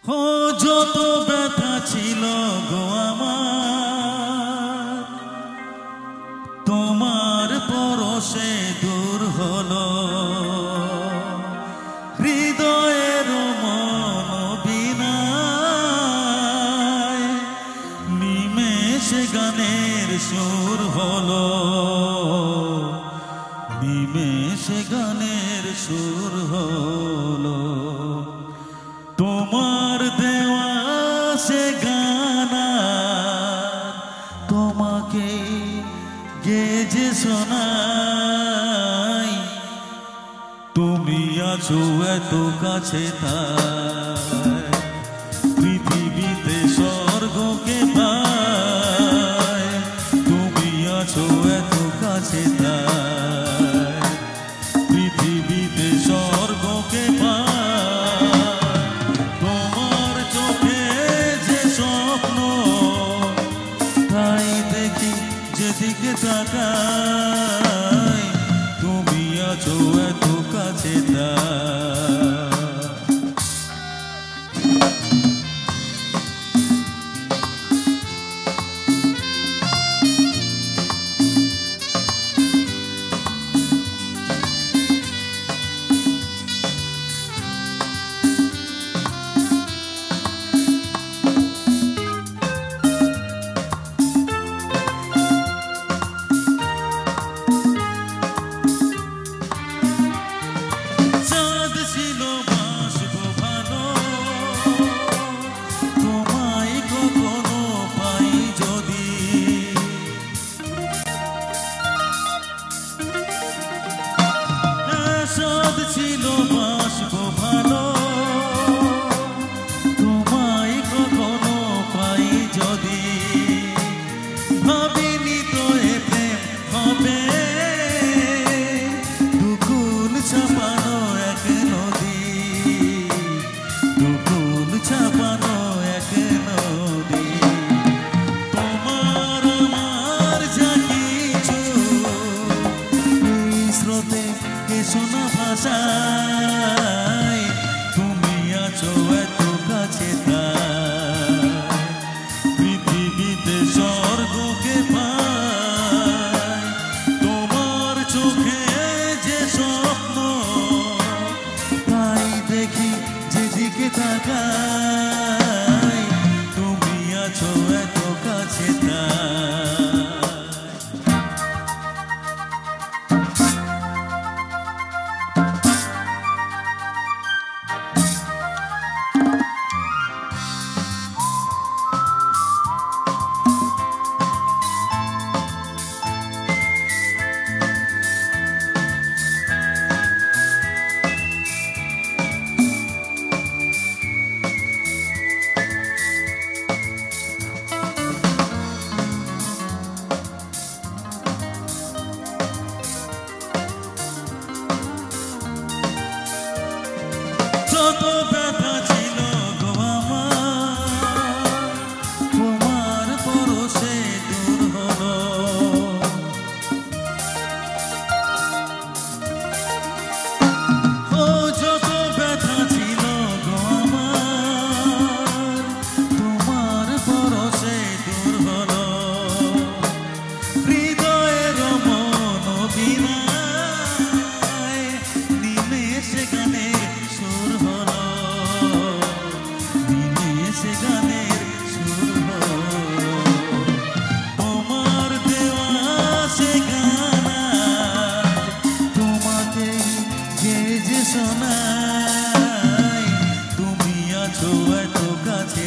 ও যত ব্যথা ছিল গো আমার, তোমার পরশে দূর হলো। হৃদয়ের মন বিনায় নিমেষে গানের সুর হলো, নিমেষে গানের সুর হলো। তোমার দেওয়া সে গানা তোমাকে গেজে শোনাই, তুমি আছো এত কাছে তাই পৃথিবীতে স্বর্গকে পাই। তুমি আছো এত কাছে তাই পৃথিবীতে স্বর্গকে পাই। যেদিকে তাকাই তুমি আছো এত কাছে ছিল বাসবো ভালো, তোমায় কখনো পাই যদি। ভাবিনি তো এ প্রেম হবে দুকুল ছাপানো এক নদী, দুকুল ছাপানো এক নদী। তোমার আমার যা কিছু স্রোতে শোনা ভাষায় তুমি আছো এত কাছে তাই পৃথিবীতে স্বর্গকে পাই। তোমার চোখে যে স্বপ্ন তাই দেখি যেদিকে তাকাই তুমি আছো এত কাছে তাই। যত ব্যথা ছিল গো আমার, তোমার পরশে দূর হলো। ও যত ব্যথা ছিল গো আমার, তোমার পরশে দূর হলো। হৃদয়ের মন বিনায় নিমেষে গানের সুর হলো, নিমেষে গানের সুর হলো। তোমার দেওয়া সে গানা তোমাকে গেজে শোনাই, তুমি আছো এত কাছে।